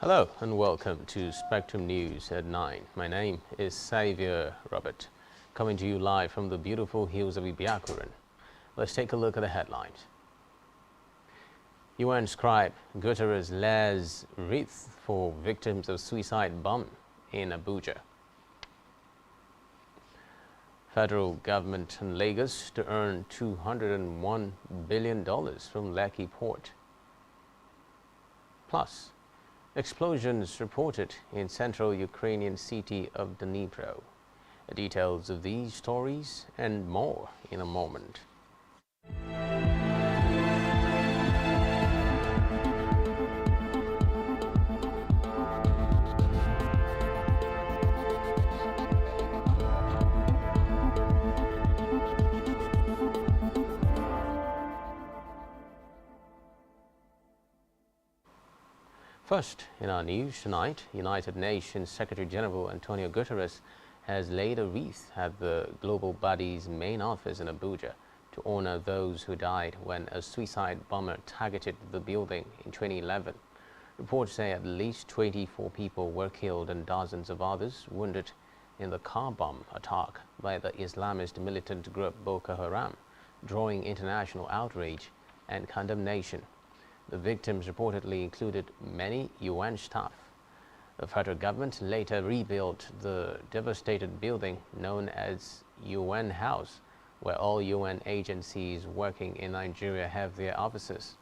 Hello and welcome to Spectrum News at 9. My name is Xavier Robert, coming to you live from the beautiful hills of Ibiakuran. Let's take a look at the headlines. UN scribe Guterres lays wreath for victims of suicide bomb in Abuja. Federal government in Lagos to earn $201 billion from Lekki port. Plus, explosions reported in central Ukrainian city of Dnipro. Details of these stories and more in a moment. First, in our news tonight, United Nations Secretary-General Antonio Guterres has laid a wreath at the global body's main office in Abuja to honor those who died when a suicide bomber targeted the building in 2011. Reports say at least 24 people were killed and dozens of others wounded in the car bomb attack by the Islamist militant group Boko Haram, drawing international outrage and condemnation. The victims reportedly included many UN staff. The federal government later rebuilt the devastated building known as UN House, where all UN agencies working in Nigeria have their offices.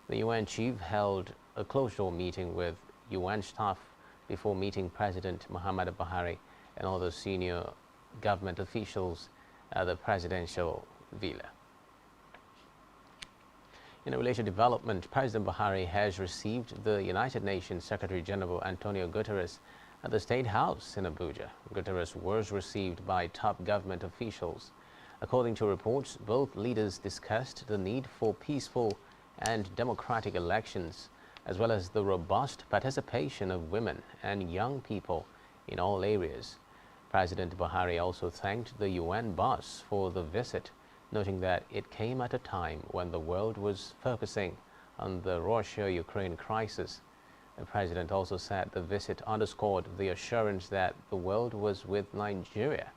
The UN chief held a closed-door meeting with UN staff before meeting President Muhammadu Buhari and other senior government officials at the presidential villa. In a related development, President Buhari has received the United Nations Secretary-General Antonio Guterres at the State House in Abuja. Guterres was received by top government officials. According to reports, both leaders discussed the need for peaceful and democratic elections, as well as the robust participation of women and young people in all areas. President Buhari also thanked the UN boss for the visit, noting that it came at a time when the world was focusing on the Russia-Ukraine crisis. The president also said the visit underscored the assurance that the world was with Nigeria.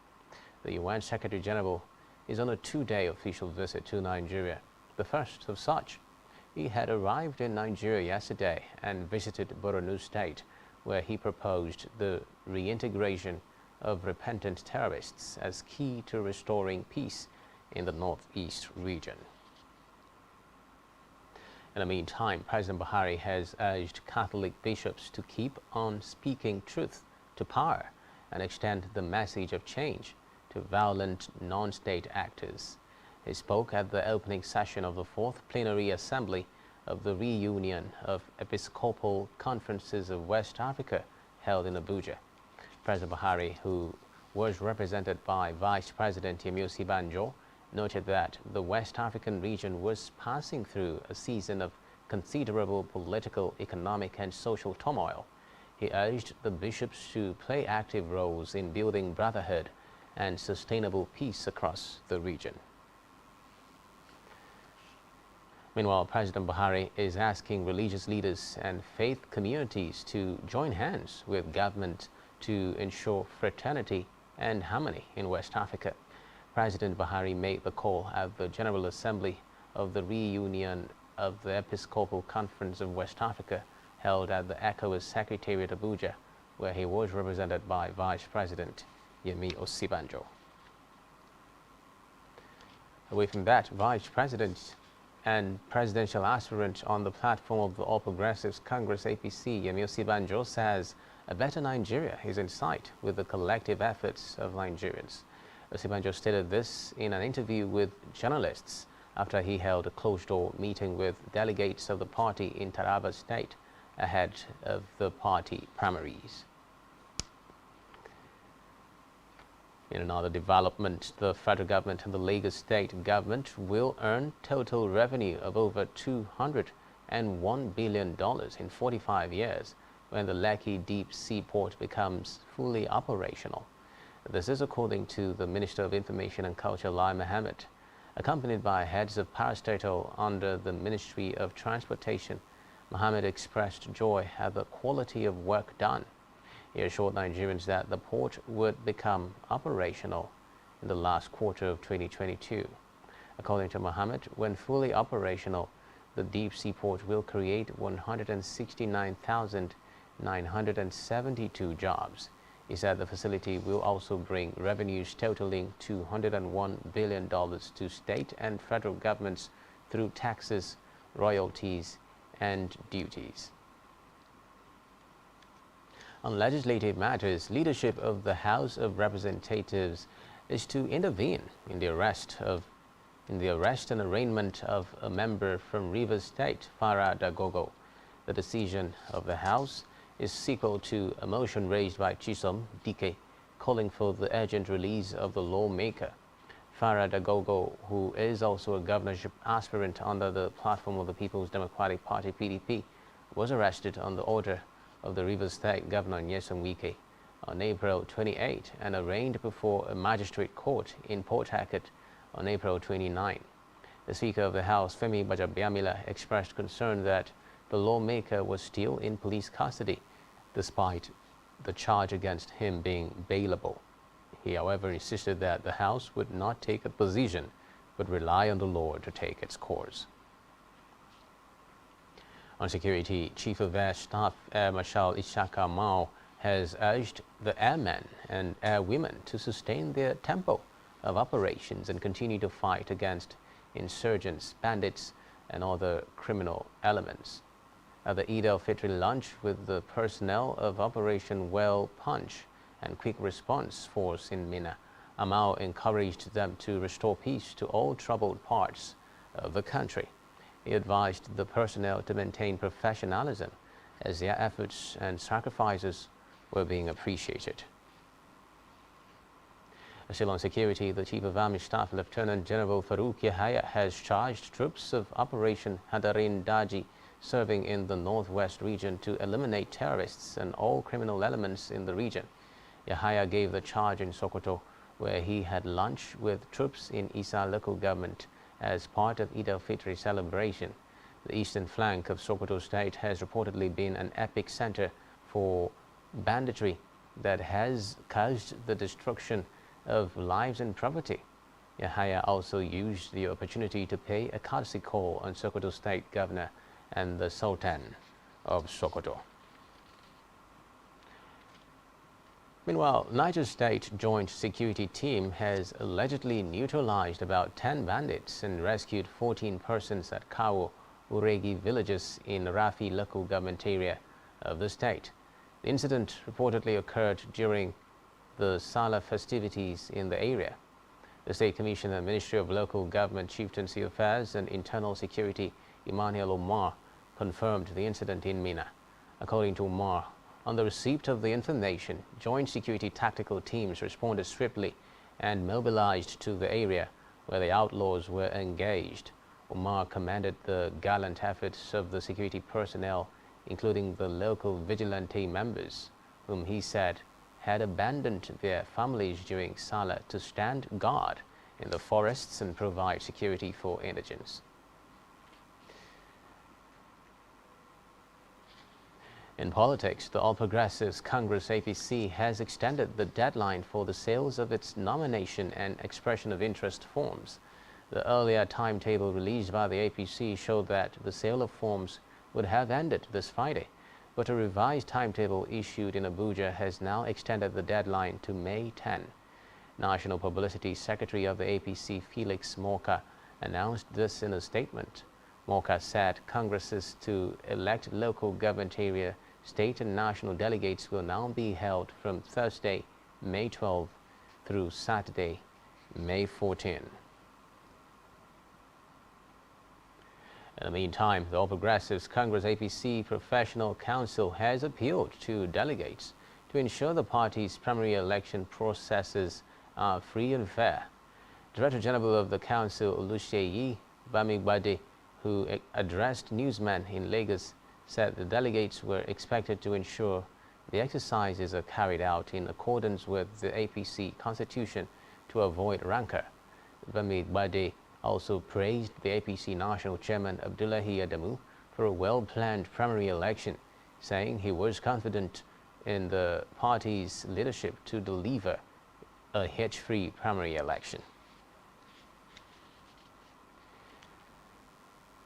The UN Secretary-General is on a two-day official visit to Nigeria, the first of such. He had arrived in Nigeria yesterday and visited Borno State, where he proposed the reintegration of repentant terrorists as key to restoring peace in the northeast region. In the meantime, President Buhari has urged Catholic bishops to keep on speaking truth to power and extend the message of change to violent non-state actors. He spoke at the opening session of the fourth plenary assembly of the reunion of Episcopal Conferences of West Africa held in Abuja. President Buhari, who was represented by Vice President Yemi Osibanjo, noted that the West African region was passing through a season of considerable political, economic and social turmoil. He urged the bishops to play active roles in building brotherhood and sustainable peace across the region. Meanwhile, President Buhari is asking religious leaders and faith communities to join hands with government to ensure fraternity and harmony in West Africa. President Buhari made the call at the General Assembly of the reunion of the Episcopal Conference of West Africa held at the ECOWAS Secretariat Abuja, where he was represented by Vice President Yemi Osibanjo. Away from that, Vice President and presidential aspirant on the platform of the All Progressives Congress APC, Yemi Osibanjo, says a better Nigeria is in sight with the collective efforts of Nigerians. Osibanjo stated this in an interview with journalists after he held a closed-door meeting with delegates of the party in Taraba State ahead of the party primaries. In another development, the federal government and the Lagos state government will earn total revenue of over $201 billion in 45 years when the Lekki deep sea port becomes fully operational. This is according to the Minister of Information and Culture, Lai Mohammed, accompanied by heads of parastatal under the Ministry of Transportation, Mohammed expressed joy at the quality of work done. He assured Nigerians that the port would become operational in the last quarter of 2022. According to Mohammed, when fully operational, the deep sea port will create 169,972 jobs. He said the facility will also bring revenues totaling $201 billion to state and federal governments through taxes, royalties, and duties. On legislative matters, leadership of the House of Representatives is to intervene in the arrest and arraignment of a member from Rivers State, Farah Dagogo. The decision of the House is sequel to a motion raised by Chisom Dike calling for the urgent release of the lawmaker. Farah Dagogo, who is also a governorship aspirant under the platform of the People's Democratic Party (PDP), was arrested on the order of the Rivers State Governor Nyesom Wike on April 28 and arraigned before a magistrate court in Port Harcourt on April 29. The Speaker of the House, Femi Gbajabiamila, expressed concern that the lawmaker was still in police custody, despite the charge against him being bailable. He, however, insisted that the House would not take a position, but rely on the law to take its course. On security, Chief of Air Staff Air Marshal Ishaka Mao has urged the airmen and airwomen to sustain their tempo of operations and continue to fight against insurgents, bandits, and other criminal elements. At the Eid al-Fitr lunch with the personnel of Operation Well Punch and Quick Response Force in Mina, Mao encouraged them to restore peace to all troubled parts of the country. He advised the personnel to maintain professionalism as their efforts and sacrifices were being appreciated. Still on security, the Chief of Army Staff, Lieutenant General Farouk Yahaya, has charged troops of Operation Hadarin Daji serving in the northwest region to eliminate terrorists and all criminal elements in the region. Yahaya gave the charge in Sokoto, where he had lunch with troops in Isa local government as part of Eid al-Fitr celebration. The eastern flank of Sokoto state has reportedly been an epicenter for banditry that has caused the destruction of lives and property. Yahaya also used the opportunity to pay a courtesy call on Sokoto State Governor and the Sultan of Sokoto. Meanwhile, Niger State Joint Security Team has allegedly neutralized about 10 bandits and rescued 14 persons at Kawo, Uregi villages in Rafi local government area of the state. The incident reportedly occurred during the Salah festivities in the area. The State Commissioner, Ministry of Local Government, Chieftaincy Affairs and Internal Security, Emmanuel Omar, confirmed the incident in Mina. According to Omar, on the receipt of the information, joint security tactical teams responded swiftly and mobilized to the area where the outlaws were engaged. Omar commended the gallant efforts of the security personnel, including the local vigilante members, whom he said had abandoned their families during Salah to stand guard in the forests and provide security for indigents. In politics, the All Progressives Congress APC has extended the deadline for the sales of its nomination and expression of interest forms. The earlier timetable released by the APC showed that the sale of forms would have ended this Friday, but a revised timetable issued in Abuja has now extended the deadline to May 10. National Publicity Secretary of the APC, Felix Morka, announced this in a statement. Morka said Congresses to elect local government area, state and national delegates will now be held from Thursday, May 12 through Saturday, May 14. In the meantime, the All Progressives Congress APC Professional Council has appealed to delegates to ensure the party's primary election processes are free and fair. Director General of the Council, Oluseyi Bamigbade, who addressed newsmen in Lagos, said the delegates were expected to ensure the exercises are carried out in accordance with the APC constitution to avoid rancor. Bamigbade also praised the APC National Chairman Abdullahi Adamu for a well-planned primary election, saying he was confident in the party's leadership to deliver a hitch-free primary election.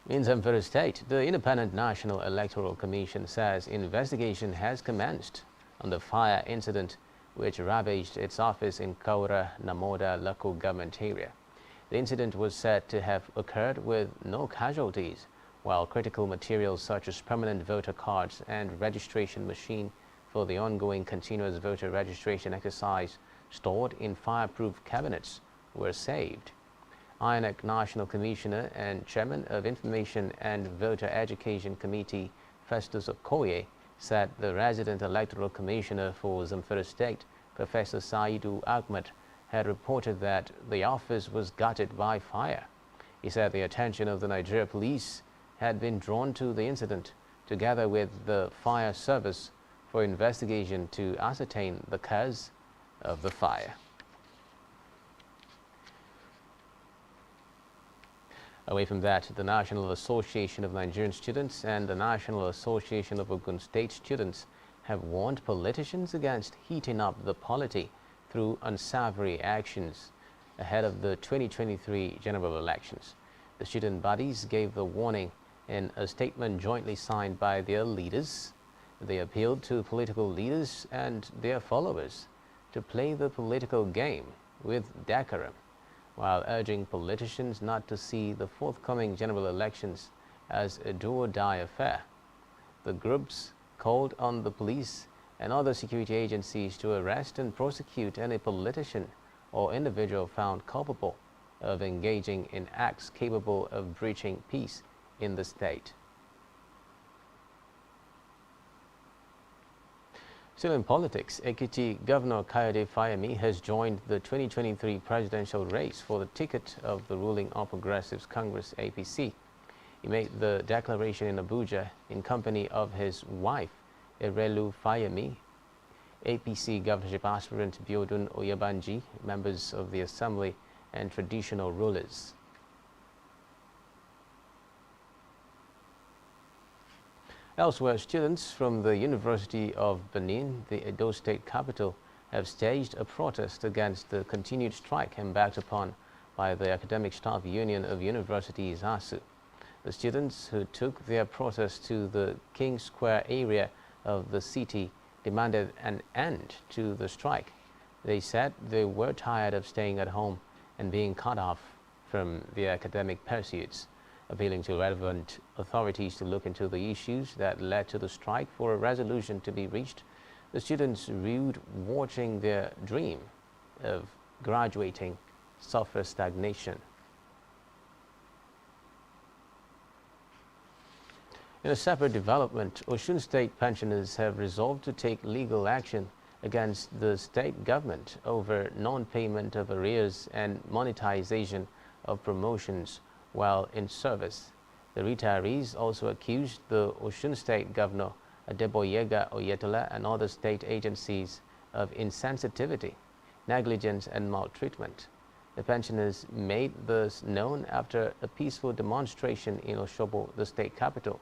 In Zamfara State, the Independent National Electoral Commission says investigation has commenced on the fire incident which ravaged its office in Kaura Namoda local government area. The incident was said to have occurred with no casualties, while critical materials such as permanent voter cards and registration machine for the ongoing continuous voter registration exercise stored in fireproof cabinets were saved. INEC National Commissioner and Chairman of Information and Voter Education Committee, Festus Okoye, said the resident electoral commissioner for Zamfara State, Professor Saidu Ahmed, had reported that the office was gutted by fire. He said the attention of the Nigeria police had been drawn to the incident, together with the fire service, for investigation to ascertain the cause of the fire. Away from that, the National Association of Nigerian Students and the National Association of Ogun State Students have warned politicians against heating up the polity through unsavory actions ahead of the 2023 general elections. The student bodies gave the warning in a statement jointly signed by their leaders. They appealed to political leaders and their followers to play the political game with decorum, while urging politicians not to see the forthcoming general elections as a do-or-die affair. The groups called on the police and other security agencies to arrest and prosecute any politician or individual found culpable of engaging in acts capable of breaching peace in the state. Still in politics, Ekiti Governor Kayode Fayemi has joined the 2023 presidential race for the ticket of the ruling All Progressives Congress APC. He made the declaration in Abuja in company of his wife, Erelu Fayemi, APC governorship aspirant Biodun Oyebanji, members of the assembly and traditional rulers. Elsewhere, students from the University of Benin, the Edo State capital, have staged a protest against the continued strike embarked upon by the Academic Staff Union of Universities ASU. The students who took their protest to the King Square area of the city demanded an end to the strike. They said they were tired of staying at home and being cut off from their academic pursuits, appealing to relevant authorities to look into the issues that led to the strike for a resolution to be reached. The students viewed watching their dream of graduating suffer stagnation. In a separate development, Osun State pensioners have resolved to take legal action against the state government over non-payment of arrears and monetization of promotions while in service. The retirees also accused the Osun State Governor Adeboyega Oyetola and other state agencies of insensitivity, negligence and maltreatment. The pensioners made this known after a peaceful demonstration in Osogbo, the state capital.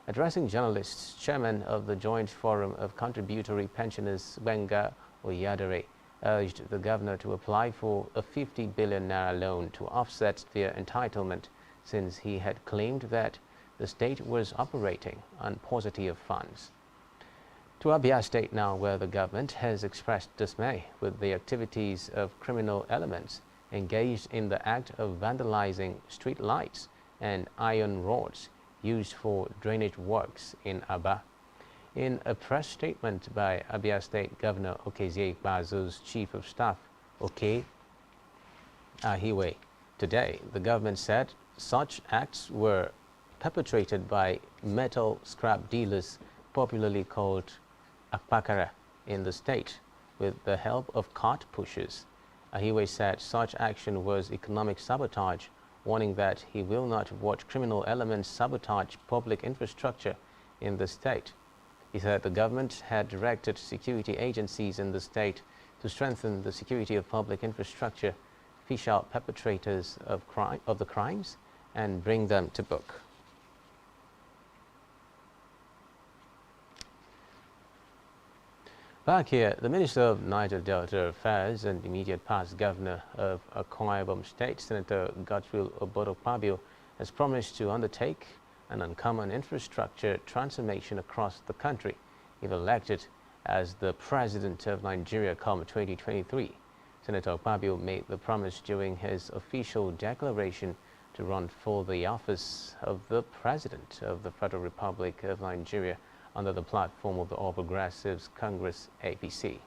Addressing journalists, Chairman of the Joint Forum of Contributory Pensioners, Wenga Oyadere, urged the governor to apply for a 50 billion naira loan to offset their entitlement, since he had claimed that the state was operating on paucity of funds. To Abia State now, where the government has expressed dismay with the activities of criminal elements engaged in the act of vandalizing street lights and iron rods used for drainage works in Aba. In a press statement by Abia State Governor Okezie Bazo's Chief of Staff, Oke Ahiwe, today the government said such acts were perpetrated by metal scrap dealers, popularly called Akpakara, in the state, with the help of cart pushers. Ahiwe said such action was economic sabotage, warning that he will not watch criminal elements sabotage public infrastructure in the state. He said the government had directed security agencies in the state to strengthen the security of public infrastructure, fish out perpetrators of the crimes, and bring them to book. Back here, the Minister of Niger Delta Affairs and immediate past Governor of Akwa Ibom State, Senator Godswill Obotokpabio, has promised to undertake an uncommon infrastructure transformation across the country if elected as the President of Nigeria come 2023. Senator Okpabio made the promise during his official declaration to run for the office of the President of the Federal Republic of Nigeria under the platform of the All Progressives Congress APC.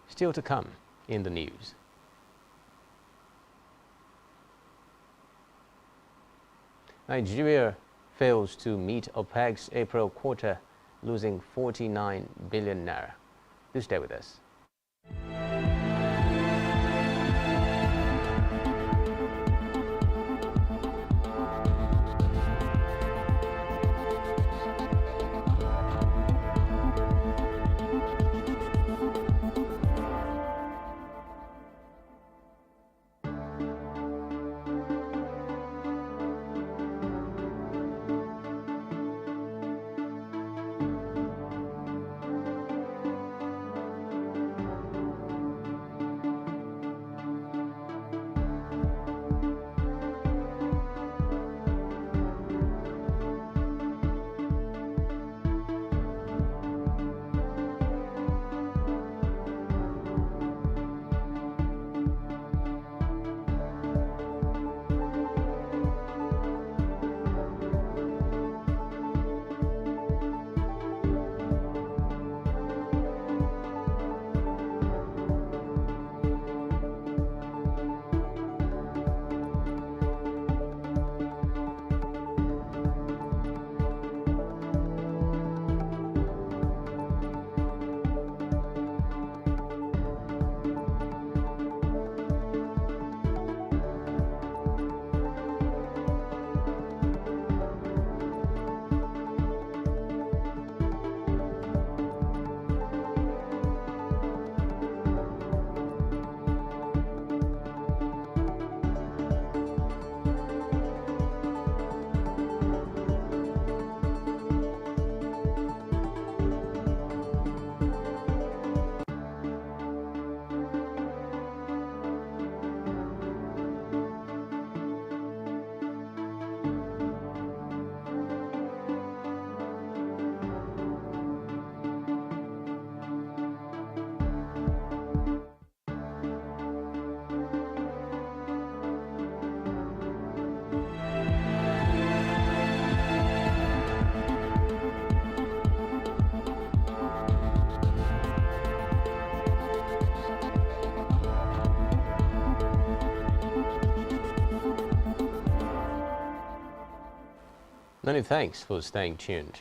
Still to come in the news. Nigeria fails to meet OPEC's April quota, losing 49 billion naira. Do stay with us. Many thanks for staying tuned.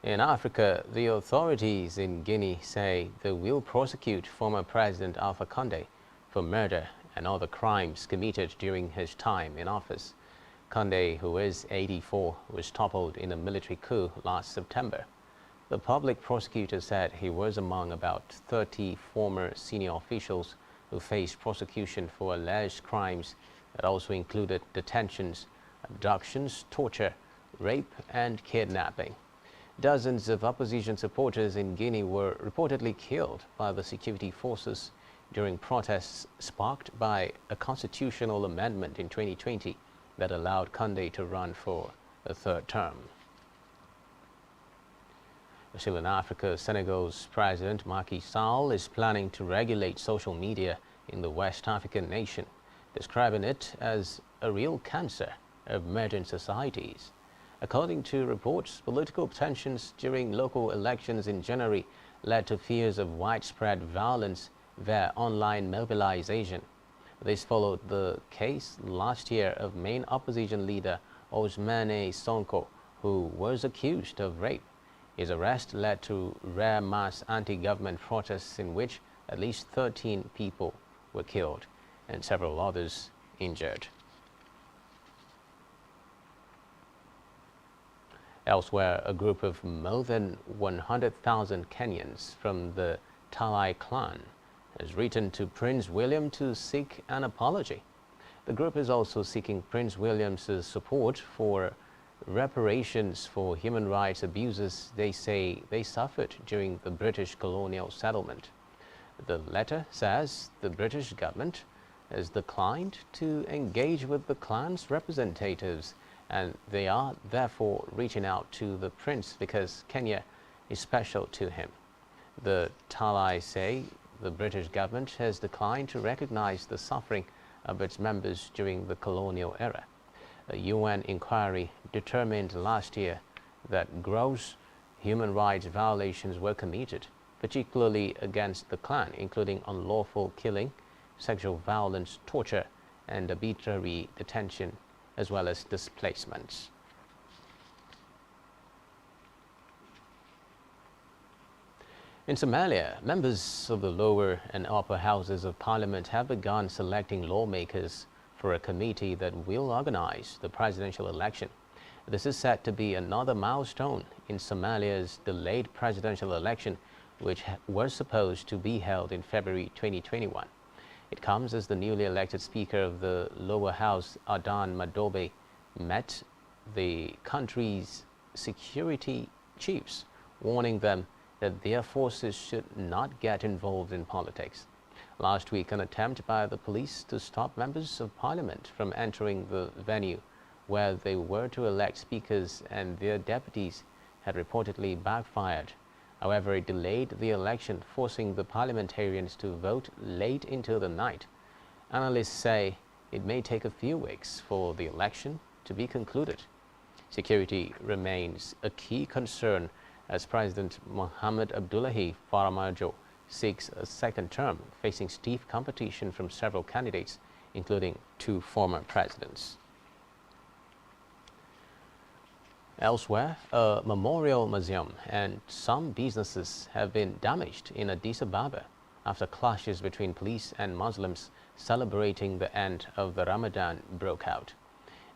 In Africa, the authorities in Guinea say they will prosecute former President Alpha Condé for murder and other crimes committed during his time in office. Condé, who is 84, was toppled in a military coup last September. The public prosecutor said he was among about 30 former senior officials who faced prosecution for alleged crimes that also included detentions, abductions, torture, rape and kidnapping. Dozens of opposition supporters in Guinea were reportedly killed by the security forces during protests sparked by a constitutional amendment in 2020 that allowed Condé to run for a third term. Still in Africa, Senegal's President Macky Sall is planning to regulate social media in the West African nation, describing it as a real cancer of modern societies. According to reports, political tensions during local elections in January led to fears of widespread violence via online mobilization. This followed the case last year of main opposition leader Ousmane Sonko, who was accused of rape. His arrest led to rare mass anti-government protests in which at least 13 people were killed and several others injured. Elsewhere, a group of more than 100,000 Kenyans from the Talai clan has written to Prince William to seek an apology. The group is also seeking Prince William's support for reparations for human rights abuses they say they suffered during the British colonial settlement. The letter says the British government has declined to engage with the clan's representatives, and they are therefore reaching out to the prince because Kenya is special to him. The Talai say the British government has declined to recognize the suffering of its members during the colonial era. A UN inquiry determined last year that gross human rights violations were committed, particularly against the clan, including unlawful killing, sexual violence, torture, and arbitrary detention, as well as displacements. In Somalia, members of the lower and upper houses of parliament have begun selecting lawmakers for a committee that will organize the presidential election. This is set to be another milestone in Somalia's delayed presidential election, which was supposed to be held in February 2021. It comes as the newly elected Speaker of the lower house, Adan Madobe, met the country's security chiefs, warning them that their forces should not get involved in politics. Last week, an attempt by the police to stop members of parliament from entering the venue where they were to elect speakers and their deputies had reportedly backfired. However, it delayed the election, forcing the parliamentarians to vote late into the night. Analysts say it may take a few weeks for the election to be concluded. Security remains a key concern as President Mohamed Abdullahi Farmajo seeks a second term, facing stiff competition from several candidates, including 2 former presidents. Elsewhere, a memorial museum and some businesses have been damaged in Addis Ababa after clashes between police and Muslims celebrating the end of the Ramadan broke out.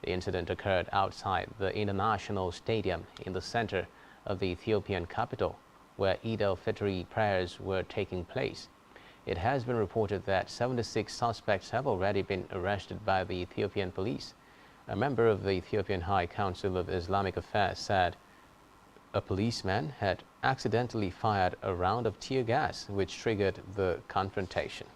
The incident occurred outside the International Stadium in the center of the Ethiopian capital, where Eid al-Fitr prayers were taking place. It has been reported that 76 suspects have already been arrested by the Ethiopian police. A member of the Ethiopian High Council of Islamic Affairs said a policeman had accidentally fired a round of tear gas, which triggered the confrontation.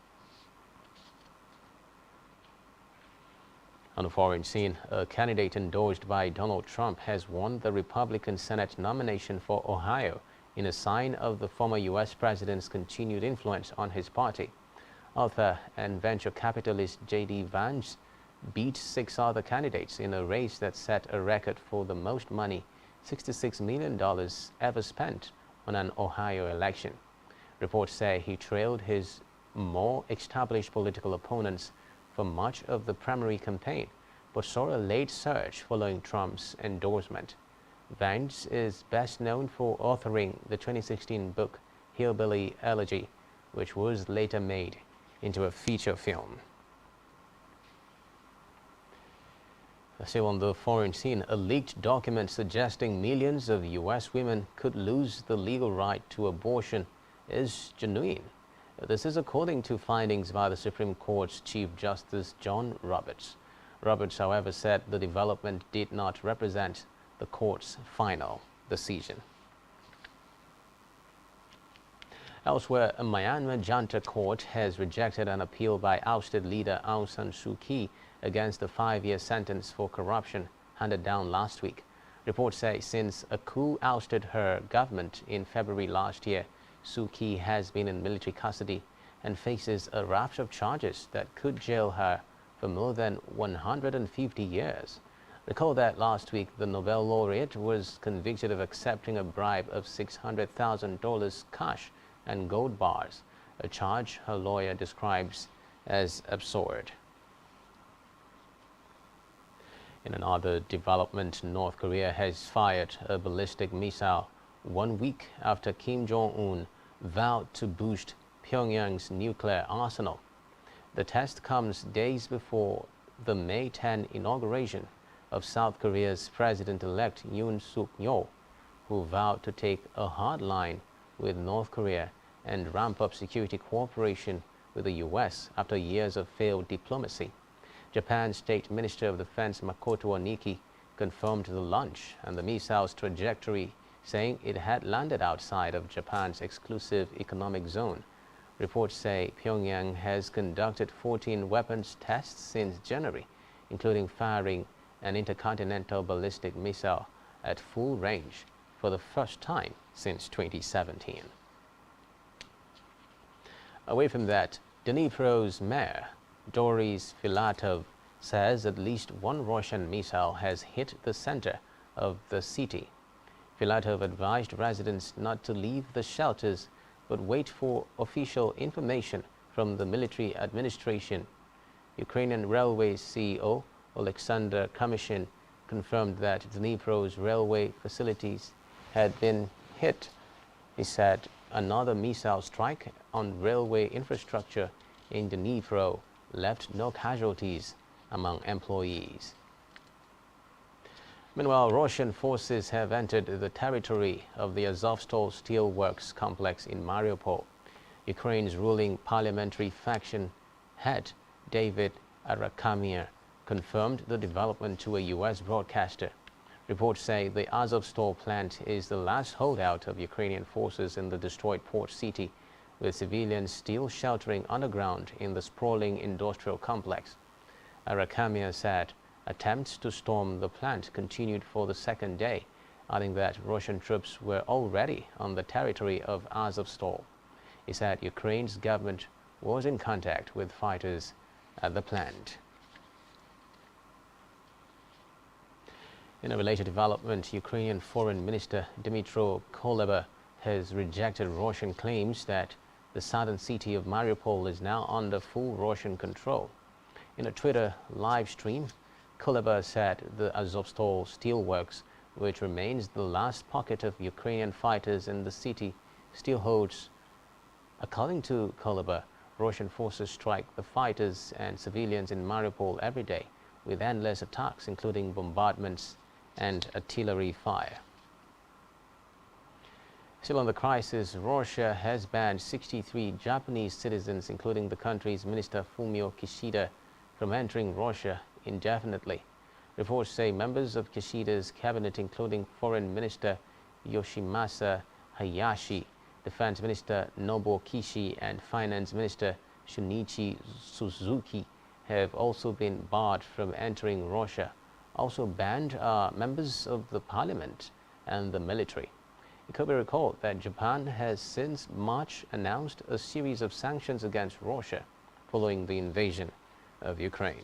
On the foreign scene, a candidate endorsed by Donald Trump has won the Republican Senate nomination for Ohio in a sign of the former U.S. president's continued influence on his party. Author and venture capitalist J.D. Vance beat 6 other candidates in a race that set a record for the most money, $66 million, ever spent on an Ohio election. Reports say he trailed his more established political opponents for much of the primary campaign, but saw a late surge following Trump's endorsement. Vance is best known for authoring the 2016 book Hillbilly Elegy, which was later made into a feature film. Still on the foreign scene, a leaked document suggesting millions of U.S. women could lose the legal right to abortion is genuine. This is according to findings by the Supreme Court's Chief Justice John Roberts. Roberts, however, said the development did not represent the court's final decision. Elsewhere, a Myanmar junta court has rejected an appeal by ousted leader Aung San Suu Kyi against the 5-year sentence for corruption handed down last week. Reports say since a coup ousted her government in February last year, Suu Kyi has been in military custody and faces a raft of charges that could jail her for more than 150 years. Recall that last week, the Nobel laureate was convicted of accepting a bribe of $600,000 cash and gold bars, a charge her lawyer describes as absurd. In another development, North Korea has fired a ballistic missile 1 week after Kim Jong-un vowed to boost Pyongyang's nuclear arsenal. The test comes days before the May 10 inauguration of South Korea's President-elect Yoon Suk-yeol, who vowed to take a hard line with North Korea and ramp up security cooperation with the U.S. after years of failed diplomacy. Japan's State Minister of Defense Makoto Oniki confirmed the launch and the missile's trajectory, saying it had landed outside of Japan's exclusive economic zone. Reports say Pyongyang has conducted 14 weapons tests since January, including firing an intercontinental ballistic missile at full range for the first time since 2017. Away from that, Dnipro's mayor, Boris Filatov, says at least one Russian missile has hit the center of the city. Filatov advised residents not to leave the shelters but wait for official information from the military administration. Ukrainian Railways CEO Alexander Kamyshin confirmed that Dnipro's railway facilities had been hit. He said another missile strike on railway infrastructure in Dnipro left no casualties among employees. Meanwhile, Russian forces have entered the territory of the Azovstal steelworks complex in Mariupol. Ukraine's ruling parliamentary faction head, David Arakhamia, confirmed the development to a U.S. broadcaster. Reports say the Azovstal plant is the last holdout of Ukrainian forces in the destroyed port city, with civilians still sheltering underground in the sprawling industrial complex. Arakhamia said attempts to storm the plant continued for the second day, adding that Russian troops were already on the territory of Azovstal. He said Ukraine's government was in contact with fighters at the plant. In a related development, Ukrainian Foreign Minister Dmytro Kuleba has rejected Russian claims that the southern city of Mariupol is now under full Russian control. In a Twitter live stream, Kuleba said the Azovstal steelworks, which remains the last pocket of Ukrainian fighters in the city, still holds. According to Kuleba, Russian forces strike the fighters and civilians in Mariupol every day with endless attacks, including bombardments and artillery fire. Still on the crisis, Russia has banned 63 Japanese citizens, including the country's Minister Fumio Kishida, from entering Russia indefinitely. Reports say members of Kishida's cabinet, including Foreign Minister Yoshimasa Hayashi, Defense Minister Nobuo Kishi, and Finance Minister Shunichi Suzuki, have also been barred from entering Russia. Also banned are members of the parliament and the military. It could be recalled that Japan has since March announced a series of sanctions against Russia following the invasion of Ukraine.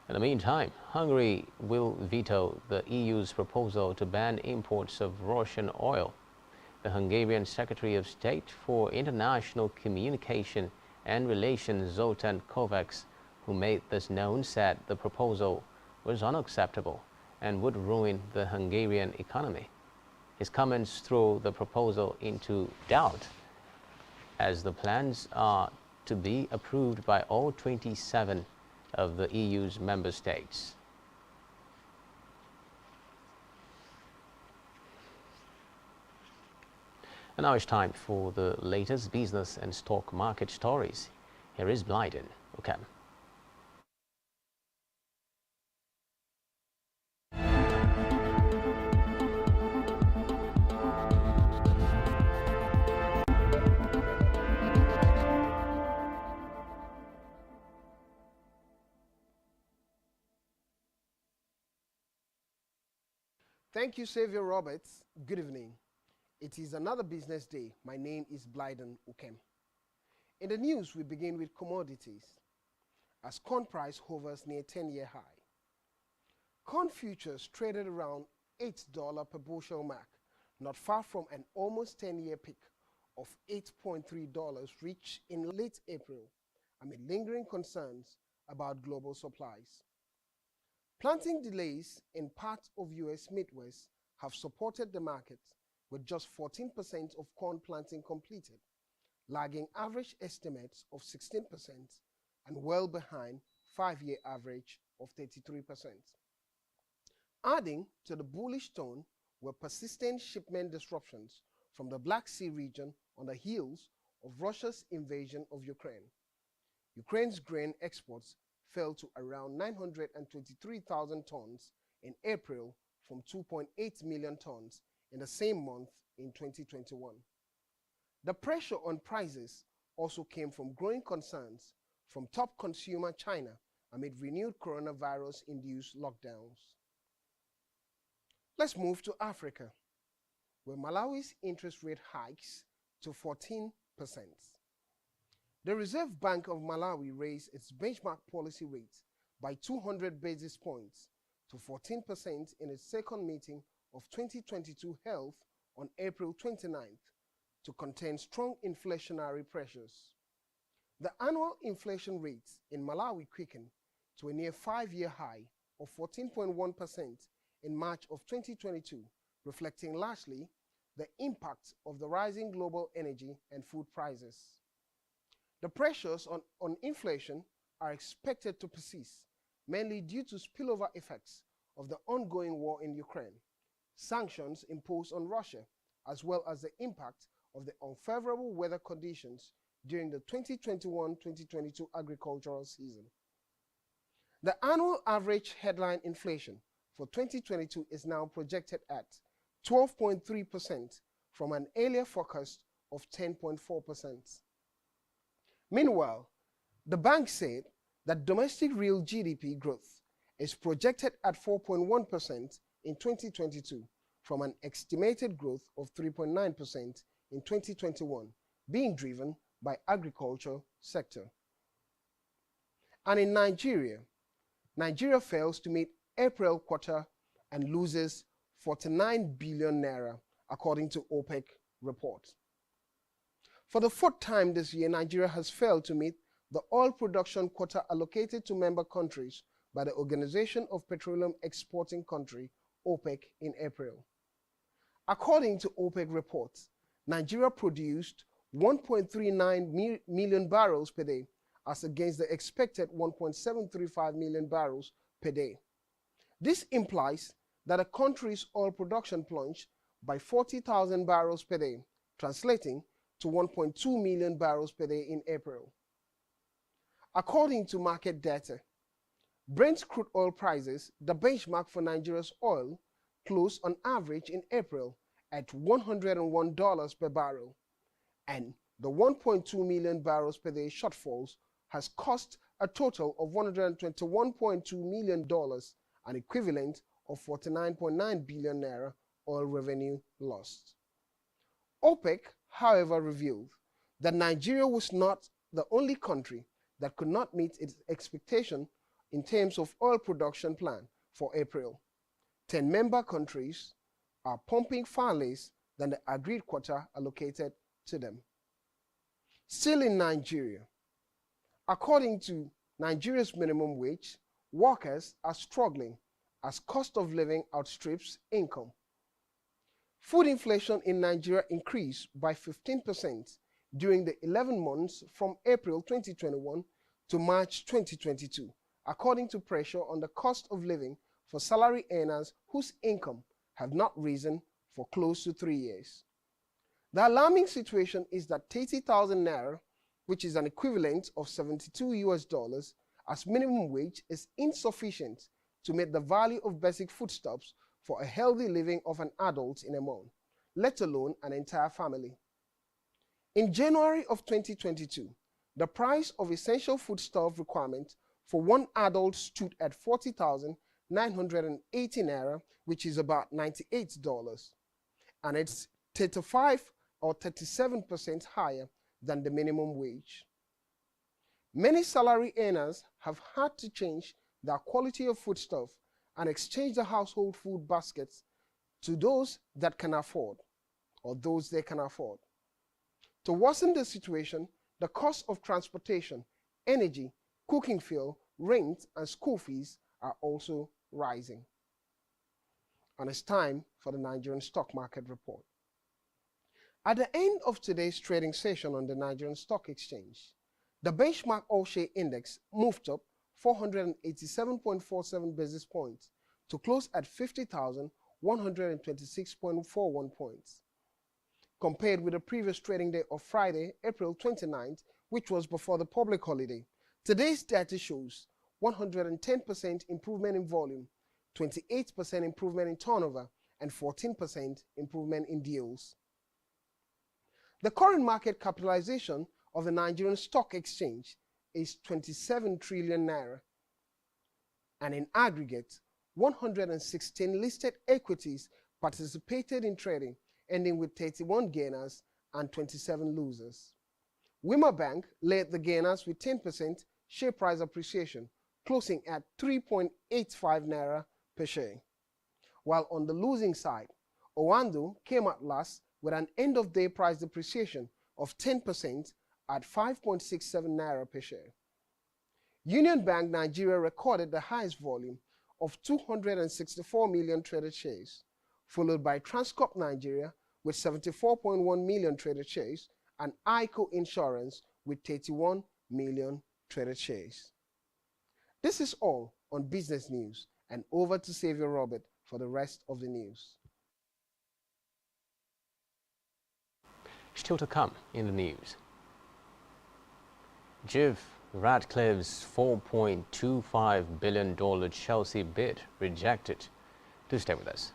In the meantime, Hungary will veto the EU's proposal to ban imports of Russian oil. The Hungarian Secretary of State for International Communication and Relations, Zoltán Kovács, who made this known, said the proposal was unacceptable and would ruin the Hungarian economy. His comments throw the proposal into doubt, as the plans are to be approved by all 27 of the EU's member states. And now it's time for the latest business and stock market stories. Here is Blyden Ukem. Thank you, Xavier Roberts. Good evening. It is another business day. My name is Blyden Ukem. In the news, we begin with commodities, as corn price hovers near 10-year high. Corn futures traded around $8 per bushel mark, not far from an almost 10-year peak of $8.3 reached in late April, amid lingering concerns about global supplies. Planting delays in parts of U.S. Midwest have supported the market, with just 14% of corn planting completed, lagging average estimates of 16% and well behind 5-year average of 33%. Adding to the bullish tone were persistent shipment disruptions from the Black Sea region on the heels of Russia's invasion of Ukraine. Ukraine's grain exports fell to around 923,000 tons in April from 2.8 million tons in the same month in 2021. The pressure on prices also came from growing concerns from top consumer China amid renewed coronavirus-induced lockdowns. Let's move to Africa, where Malawi's interest rate hikes to 14%. The Reserve Bank of Malawi raised its benchmark policy rate by 200 basis points to 14% in its second meeting of 2022 held on April 29th to contain strong inflationary pressures. The annual inflation rate in Malawi quickened to a near 5-year high of 14.1% in March of 2022, reflecting largely the impact of the rising global energy and food prices. The pressures on inflation are expected to persist, mainly due to spillover effects of the ongoing war in Ukraine, sanctions imposed on Russia, as well as the impact of the unfavorable weather conditions during the 2021-2022 agricultural season. The annual average headline inflation for 2022 is now projected at 12.3% from an earlier forecast of 10.4%. Meanwhile, the bank said that domestic real GDP growth is projected at 4.1% in 2022 from an estimated growth of 3.9% in 2021, being driven by agriculture sector. And in Nigeria fails to meet April quarter and loses 49 billion naira, according to OPEC report. For the fourth time this year, Nigeria has failed to meet the oil production quota allocated to member countries by the Organization of Petroleum Exporting Countries, OPEC, in April. According to OPEC reports, Nigeria produced 1.39 million barrels per day as against the expected 1.735 million barrels per day. This implies that the country's oil production plunged by 40,000 barrels per day, translating to 1.2 million barrels per day in April. According to market data, Brent crude oil prices, the benchmark for Nigeria's oil, closed on average in April at $101 per barrel, and the 1.2 million barrels per day shortfalls has cost a total of $121.2 million, an equivalent of 49.9 billion naira oil revenue lost. OPEC, however, revealed that Nigeria was not the only country that could not meet its expectation in terms of oil production plan for April. 10 member countries are pumping far less than the agreed quota allocated to them. Still in Nigeria, according to Nigeria's minimum wage, workers are struggling as cost of living outstrips income. Food inflation in Nigeria increased by 15% during the 11 months from April 2021 to March 2022, according to pressure on the cost of living for salary earners whose income have not risen for close to 3 years. The alarming situation is that 30,000 naira, which is an equivalent of $72 as minimum wage, is insufficient to meet the value of basic foodstuffs for a healthy living of an adult in a month, let alone an entire family. In January of 2022, the price of essential foodstuff requirement for one adult stood at 40,980 naira, which is about $98, and it's 35 or 37% higher than the minimum wage. Many salary earners have had to change their quality of foodstuff and exchange the household food baskets to those that can afford, or those they can afford. To worsen the situation, the cost of transportation, energy, cooking fuel, rent, and school fees are also rising. And it's time for the Nigerian stock market report. At the end of today's trading session on the Nigerian Stock Exchange, the benchmark all-share index moved up 487.47 basis points to close at 126.41 points, compared with the previous trading day of Friday, April 29th, which was before the public holiday. Today's data shows 110% improvement in volume, 28% improvement in turnover, and 14% improvement in deals. The current market capitalization of the Nigerian Stock Exchange is 27 trillion naira, and in aggregate, 116 listed equities participated in trading, ending with 31 gainers and 27 losers. Wema Bank led the gainers with 10% share price appreciation, closing at 3.85 naira per share. While on the losing side, Owando came at last with an end-of-day price depreciation of 10% at 5.67 naira per share. Union Bank Nigeria recorded the highest volume of 264 million traded shares, followed by Transcorp Nigeria with 74.1 million traded shares and ICO Insurance with 31 million traded shares. This is all on business news, and over to Xavier Robert for the rest of the news. Still to come in the news. Jiv Ratcliffe's $4.25 billion Chelsea bid rejected. Do stay with us.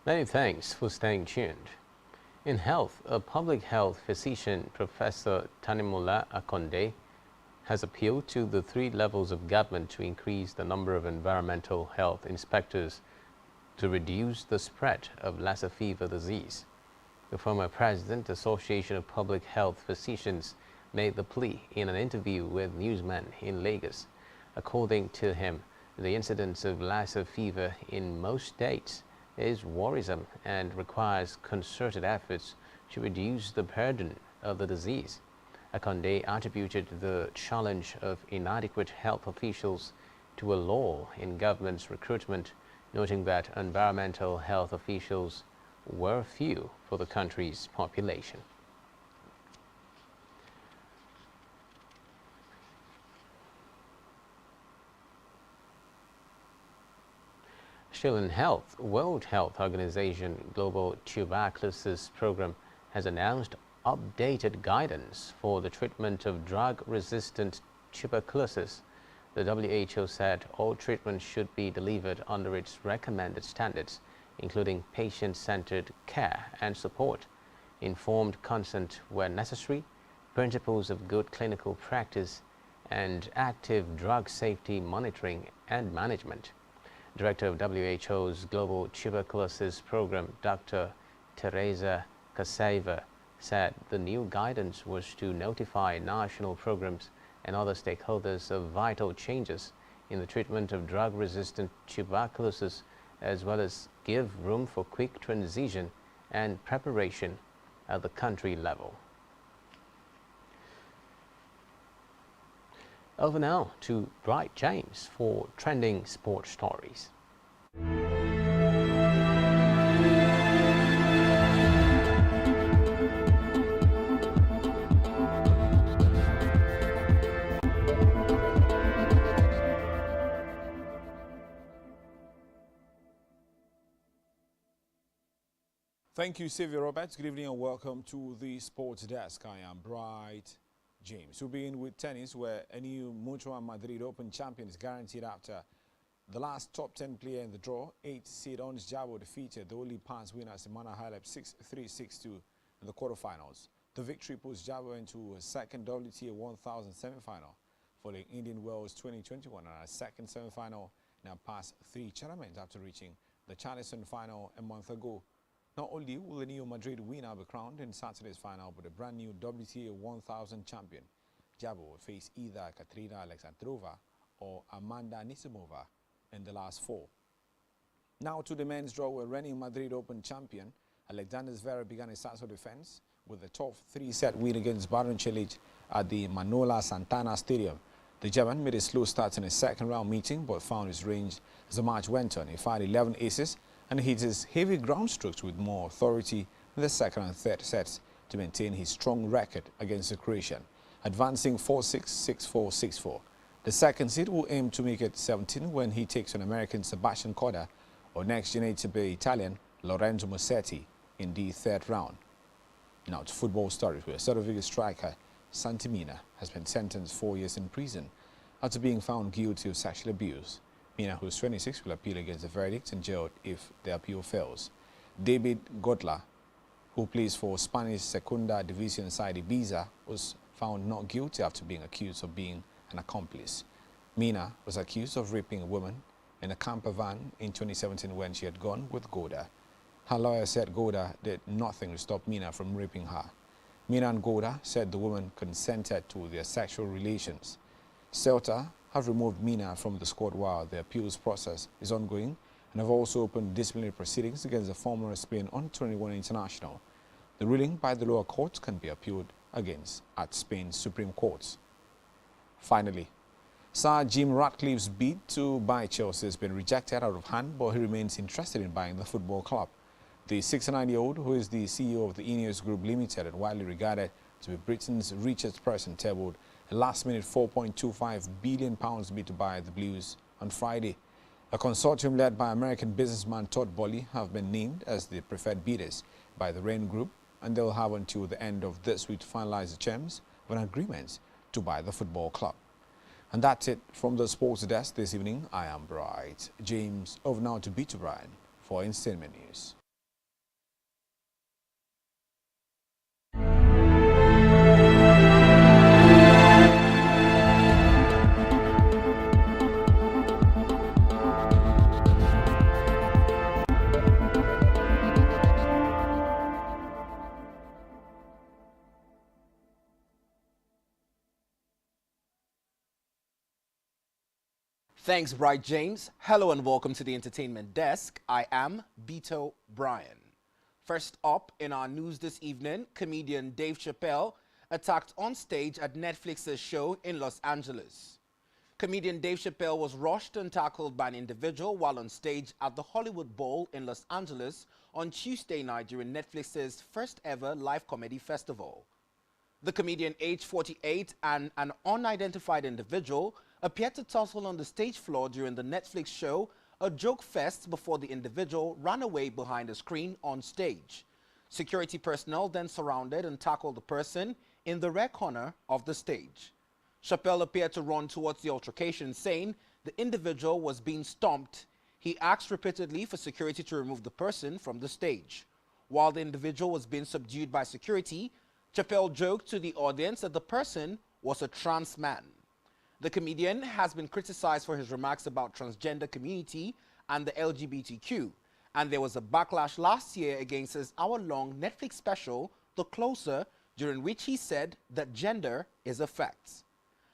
Many thanks for staying tuned. In health, a public health physician, Professor Tanimola Akonde, has appealed to the 3 levels of government to increase the number of environmental health inspectors to reduce the spread of Lassa fever disease. The former president, Association of Public Health Physicians, made the plea in an interview with newsmen in Lagos. According to him, the incidence of Lassa fever in most states is worrisome and requires concerted efforts to reduce the burden of the disease. Akonde attributed the challenge of inadequate health officials to a lull in government's recruitment, noting that environmental health officials were few for the country's population. Still in health, World Health Organization Global Tuberculosis Program has announced updated guidance for the treatment of drug-resistant tuberculosis. The WHO said all treatment should be delivered under its recommended standards, including patient-centered care and support, informed consent where necessary, principles of good clinical practice, and active drug safety monitoring and management. Director of WHO's Global Tuberculosis Program, Dr. Teresa Kaseva, said the new guidance was to notify national programs and other stakeholders of vital changes in the treatment of drug-resistant tuberculosis, as well as give room for quick transition and preparation at the country level. Over now to Bright James for trending sports stories. Thank you, Xavier Roberts. Good evening and welcome to the Sports Desk. I am Bright James. We'll begin with tennis, where a new Mutua Madrid Open champion is guaranteed after the last top 10 player in the draw. 8-seed Ons Jabeur defeated the only pass winner Simona Halep 6-3, 6-2 in the quarterfinals. The victory puts Jabeur into a second WTA 1000 semi-final following Indian Wells 2021 and a second semi-final now past 3 tournaments after reaching the Charleston final a month ago. Not only will the new Madrid winner be crowned in Saturday's final, but a brand new WTA 1000 champion. Jabeur will face either Katerina Alexandrova or Amanda Anisimova in the last 4. Now to the men's draw, where reigning Madrid Open champion Alexander Zverev began his Saturday defense with a tough 3-set win against Baron Cilic at the Manola Santana Stadium. The German made a slow start in his second round meeting, but found his range as the match went on. He fired 11 aces and hit his heavy ground strokes with more authority in the second and third sets to maintain his strong record against the Croatian, advancing 4-6, 6-4, 6-4. The second seed will aim to make it 17 when he takes on American Sebastian Corda or next-gen to be Italian Lorenzo Musetti in the third round. Now to football stories, where South Africa striker Santi Mina has been sentenced 4 years in prison after being found guilty of sexual abuse. Mina, who's 26, will appeal against the verdict and jailed if the appeal fails. David Gotla, who plays for Spanish Segunda Division side Ibiza, was found not guilty after being accused of being an accomplice. Mina was accused of raping a woman in a camper van in 2017 when she had gone with Goda. Her lawyer said Goda did nothing to stop Mina from raping her. Mina and Goda said the woman consented to their sexual relations. Celta have removed Mina from the squad while the appeals process is ongoing and have also opened disciplinary proceedings against the former Spain under-21 international. The ruling by the lower courts can be appealed against at Spain's Supreme Court. Finally, Sir Jim Ratcliffe's bid to buy Chelsea has been rejected out of hand, but he remains interested in buying the football club. The 69-year-old, who is the CEO of the Ineos Group Limited and widely regarded to be Britain's richest person, tabled a last-minute £4.25 billion bid to buy the Blues on Friday. A consortium led by American businessman Todd Boehly have been named as the preferred bidders by the Rain Group, and they'll have until the end of this week to finalize the terms of an agreement to buy the football club. And that's it from the Sports Desk this evening. I am Bright James. Over now to Beat Brian for Entertainment News. Thanks, Bright James. Hello and welcome to the Entertainment Desk. I am Beto Bryan. First up in our news this evening, comedian Dave Chappelle attacked on stage at Netflix's show in Los Angeles. Comedian Dave Chappelle was rushed and tackled by an individual while on stage at the Hollywood Bowl in Los Angeles on Tuesday night during Netflix's first ever live comedy festival. The comedian, aged 48, and an unidentified individual appeared to tussle on the stage floor during the Netflix show A Joke Fest before the individual ran away behind a screen on stage. Security personnel then surrounded and tackled the person in the rear corner of the stage. Chappelle appeared to run towards the altercation, saying the individual was being stomped. He asked repeatedly for security to remove the person from the stage. While the individual was being subdued by security, Chappelle joked to the audience that the person was a trans man. The comedian has been criticized for his remarks about transgender community and the LGBTQ, and there was a backlash last year against his hour-long Netflix special, The Closer, during which he said that gender is a fact.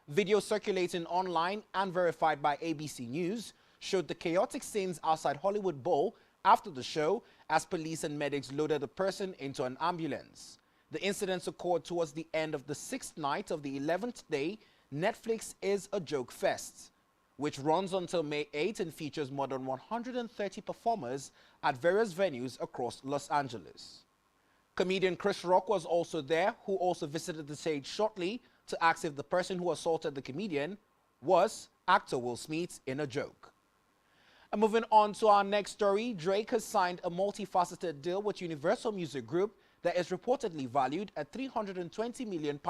Video circulating online and verified by ABC News showed the chaotic scenes outside Hollywood Bowl after the show as police and medics loaded the person into an ambulance. The incidents occurred towards the end of the 6th night of the 11th day. Netflix is a Joke Fest, which runs until May 8 and features more than 130 performers at various venues across Los Angeles. Comedian Chris Rock was also there, who also visited the stage shortly to ask if the person who assaulted the comedian was actor Will Smith in a joke. And moving on to our next story, Drake has signed a multifaceted deal with Universal Music Group that is reportedly valued at £320 million.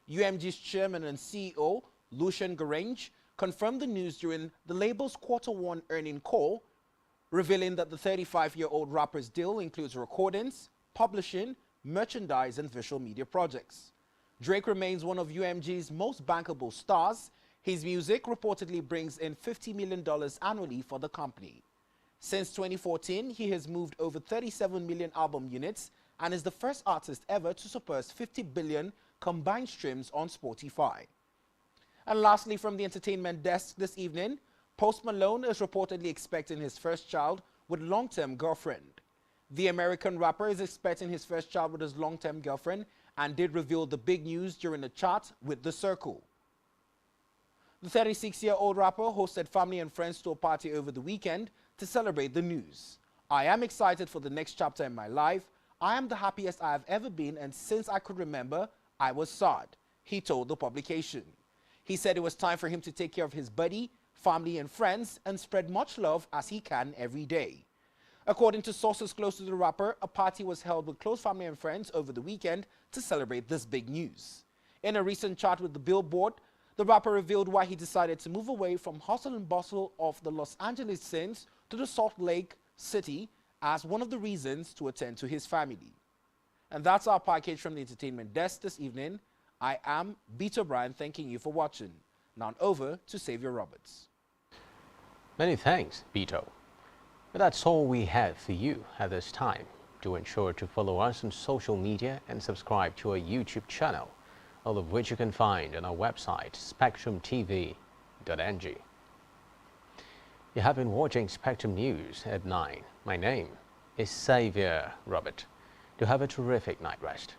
UMG's chairman and CEO, Lucian Garange, confirmed the news during the label's Q1 earnings call, revealing that the 35-year-old rapper's deal includes recordings, publishing, merchandise, and visual media projects. Drake remains one of UMG's most bankable stars. His music reportedly brings in $50 million annually for the company. Since 2014, he has moved over 37 million album units and is the first artist ever to surpass 50 billion combined streams on Spotify. And lastly, from the entertainment desk this evening, Post Malone is reportedly expecting his first child with long-term girlfriend. The American rapper is expecting his first child with his long-term girlfriend and did reveal the big news during a chat with The Circle. The 36-year-old rapper hosted family and friends to a party over the weekend to celebrate the news. "I am excited for the next chapter in my life. I am the happiest I have ever been, and since I could remember, I was sad," he told the publication. He said it was time for him to take care of his buddy, family, and friends and spread much love as he can every day. According to sources close to the rapper, a party was held with close family and friends over the weekend to celebrate this big news. In a recent chat with the Billboard, the rapper revealed why he decided to move away from hustle and bustle of the Los Angeles scenes to the Salt Lake City as one of the reasons to attend to his family. And that's our package from the entertainment desk this evening. I am Beto Bryan, thanking you for watching. Now over to Xavier Roberts. Many thanks, Beto. But that's all we have for you at this time. Do ensure to follow us on social media and subscribe to our YouTube channel, all of which you can find on our website, SpectrumTv.ng. You have been watching Spectrum News at 9. My name is Xavier Robert. Do have a terrific night rest.